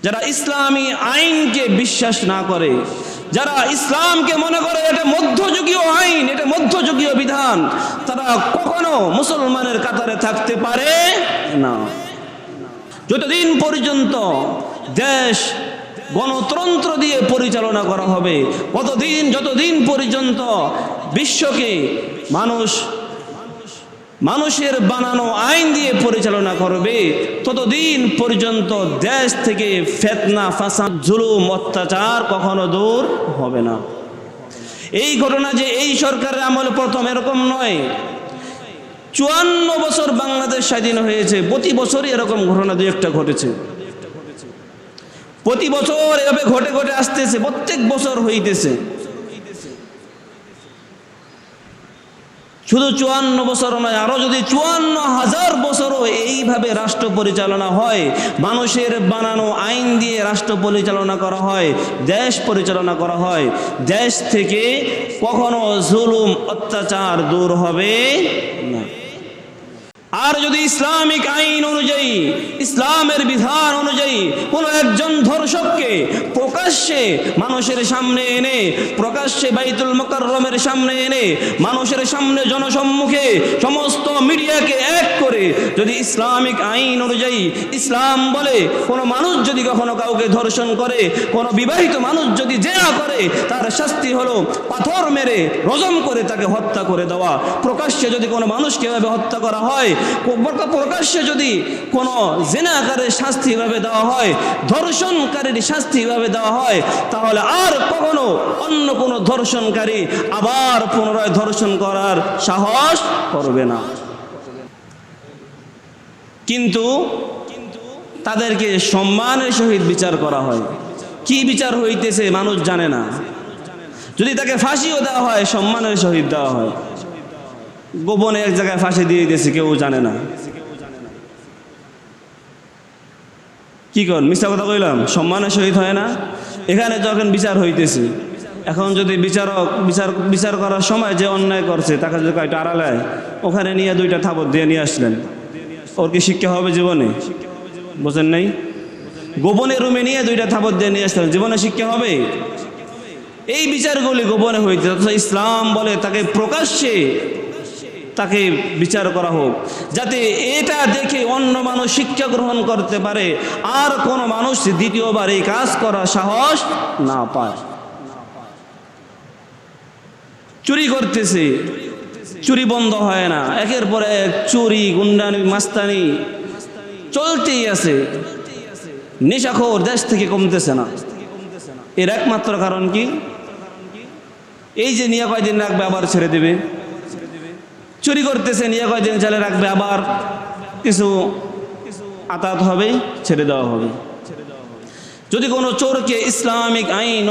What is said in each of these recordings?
যারা ইসলামী আইনকে বিশ্বাস না করে, যারা ইসলামকে মনে করে এটা মধ্যযুগীয় আইন, এটা মধ্যযুগীয় বিধান, তারা কখনো মুসলমানের কাতারে থাকতে পারে না। যতদিন পর্যন্ত দেশ গণতন্ত্র দিয়ে পরিচালনা করা হবে, যতদিন পর্যন্ত বিশ্বকে মানুষের বানানো আইন দিয়ে পরিচালনা করবে, ততদিন পর্যন্ত দেশ থেকে ফিতনা, ফাসাদ, জুলুম, অত্যাচার কখনো দূর হবে না। এই ঘটনা যে এই সরকারের আমলে প্রথম এরকম নয়। 54 বছর বাংলাদেশ স্বাধীন হয়েছে, প্রতি বছরই এরকম ঘটনা দুই একটা ঘটেছে। প্রতি বছর এভাবে ঘটে ঘটে আসতেছে, প্রত্যেক বছর হইতেছে। শুধু 54 বছর নয়, আরো যদি 54,000 বছরও এইভাবে রাষ্ট্র পরিচালনা হয়, মানুষের বানানো আইন দিয়ে রাষ্ট্র পরিচালনা করা হয়, দেশ পরিচালনা করা হয়, দেশ থেকে কখনো জুলুম, অত্যাচার দূর হবে না। আর যদি ইসলামিক আইন অনুযায়ী, ইসলামের বিধান অনুযায়ী কোনো একজন ধর্ষককে প্রকাশ্যে মানুষের সামনে এনে, প্রকাশ্যে বাইতুল মুকাররমের সামনে এনে, মানুষের সামনে জনসম্মুখে সমস্ত মিডিয়াকে এক করে যদি ইসলামিক আইন অনুযায়ী, ইসলাম বলে কোনো মানুষ যদি কখনো কাউকে ধর্ষণ করে, কোনো বিবাহিত মানুষ যদি জেনা করে, তার শাস্তি হলো পাথর মেরে রজম করে তাকে হত্যা করে দেওয়া। প্রকাশ্যে যদি কোনো মানুষকে এভাবে হত্যা করা হয়, প্রকাশ্যে যদি কোনো জিনাকারীর শাস্তি ভাবে দেওয়া হয়, ধর্ষণকারীর শাস্তি ভাবে দেওয়া হয়, তাহলে আর কখনো অন্য কোনো ধর্ষণকারী আবার পুনরায় ধর্ষণ করার সাহস করবে না। কিন্তু তাদেরকে সম্মানের সহিত বিচার করা হয়। কি বিচার হইতেছে মানুষ জানে না। যদি তাকে ফাঁসিও দেওয়া হয়, সম্মানের সহিত দেওয়া হয়। গোপনে এক জায়গায় ফাঁসি দিয়ে দিয়েছে, কেউ জানে না। কি কর, মিথ্যা কথা কইলাম? সম্মানের সহিত হয় না। এখানে যখন বিচার হইতেছে, এখন যদি বিচার করার সময় যে অন্যায় করছে তাকে যদি কয়টা আড়ালে ওখানে নিয়ে 2টা থাপড় দিয়ে নিয়ে আসলেন, ওর কি শিক্ষা হবে জীবনে? বোঝেন নাই? গোপনে রুমে নিয়ে 2টা থাপড় দিয়ে নিয়ে আসলেন, জীবনে শিক্ষা হবে? এই বিচারগুলি গোপনে হইতে, ইসলাম বলে তাকে প্রকাশ্যে তাকে বিচার করা হোক, যাতে এটা দেখে অন্য মানুষ শিক্ষা গ্রহণ করতে পারে, আর কোনো মানুষ দ্বিতীয়বার এই কাজ করার সাহস না পায়। চুরি করতেছে, চুরি বন্ধ হয় না, একের পর এক চুরি, গুন্ডানি, মাস্তানি চলতেই আছে। নেশাখোর দেশ থেকে কমতেছে না। এর একমাত্র কারণ কি? এই যে নিয়ে কয়দিন রাখবে আবার ছেড়ে দেবে। চুরি করতেছে, নিয়ে কয়দিন চালে রাখবে, আবার কিছু আতাত হবে, ছেড়ে দেওয়া হবে। যদি কোনো চোরকে ইসলামিক আইন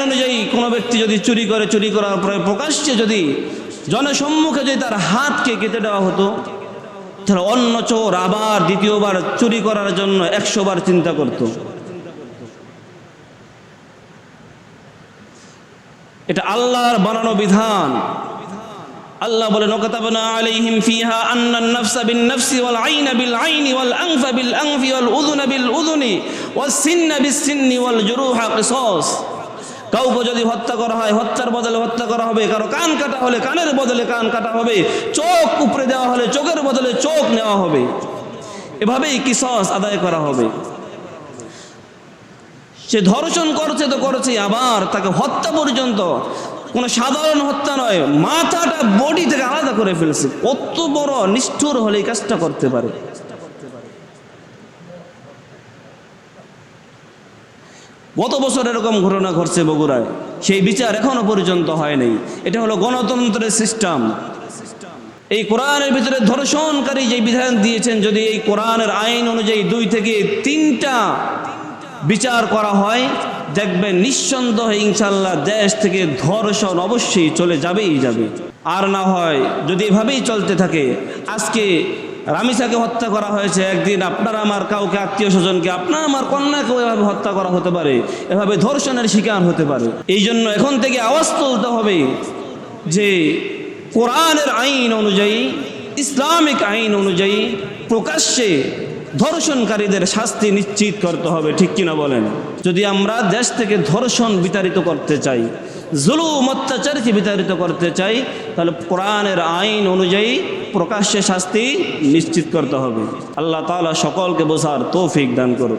অনুযায়ী কোনো ব্যক্তি যদি চুরি করে, চুরি করার পরে প্রকাশ্যে যদি জনসম্মুখে যদি তার হাতকে কেটে দেওয়া হতো, তাহলে অন্য চোর আবার দ্বিতীয়বার চুরি করার জন্য 100 বার চিন্তা করত। এটা আল্লাহর বানানো বিধান। আল্লাহ বলেন, ওয়াকাতাবনা আলাইহিম ফিহা আন্নান নাফসা বিন নাফসি ওয়াল আইনা বিল আইনি ওয়াল আনফা বিল আনফি ওয়াল উযুনা বিল উযুনি ওয়াস সিন্না বিস সিন্নি ওয়াল জুরুহা কিসাস। কাউকে যদি হত্যা করা হয়, হত্যার বদলে হত্যা করা হবে। কারো কান কাটা হলে কানের বদলে কান কাটা হবে। চোখ উপড়ে দেওয়া হলে চোখের বদলে চোখ নেওয়া হবে। এভাবেই কিসাস আদায় করা হবে। সে ধর্ষণ করছে তো করছে, আবার তাকে হত্যা পর্যন্ত, কোনো সাধারণ হত্যা নয়, মাথাটা বডি থেকে আলাদা করে ফেলছে। কত বড় নিষ্ঠুর হলে এই কাজটা করতে পারে? গত বছর এরকম ঘটনা ঘটছে বগুড়ায়, সেই বিচার এখনো পর্যন্ত হয়নি। এটা হলো গণতন্ত্রের সিস্টেম। এই কোরআনের ভিতরে ধর্ষণকারী যে বিধান দিয়েছেন, যদি এই কোরআনের আইন অনুযায়ী 2 থেকে 3টা বিচার করা হয়, দেখবেন নিঃসন্দেহে ইনশাল্লাহ দেশ থেকে ধর্ষণ অবশ্যই চলে যাবে। আর না হয় যদি এভাবেই চলতে থাকে, আজকে রামিসাকে হত্যা করা হয়েছে, একদিন আপনার আমার কাউকে, আত্মীয় স্বজনকে, আপনার আমার কন্যাকেও এভাবে হত্যা করা হতে পারে, এভাবে ধর্ষণের শিকার হতে পারে। এই জন্য এখন থেকে আওয়াজ তুলতে হবে যে কোরআনের আইন অনুযায়ী, ইসলামিক আইন অনুযায়ী প্রকাশ্যে ধর্ষণকারীদের শাস্তি নিশ্চিত করতে হবে, ঠিক কিনা বলেন? যদি আমরা দেশ থেকে ধর্ষণ বিতাড়িত করতে চাই, জুলুম অত্যাচারকে বিতাড়িত করতে চাই, তাহলে কোরআনের আইন অনুযায়ী প্রকাশ্যে শাস্তি নিশ্চিত করতে হবে। আল্লাহ তাআলা সকলকে বোঝার তৌফিক দান করুন।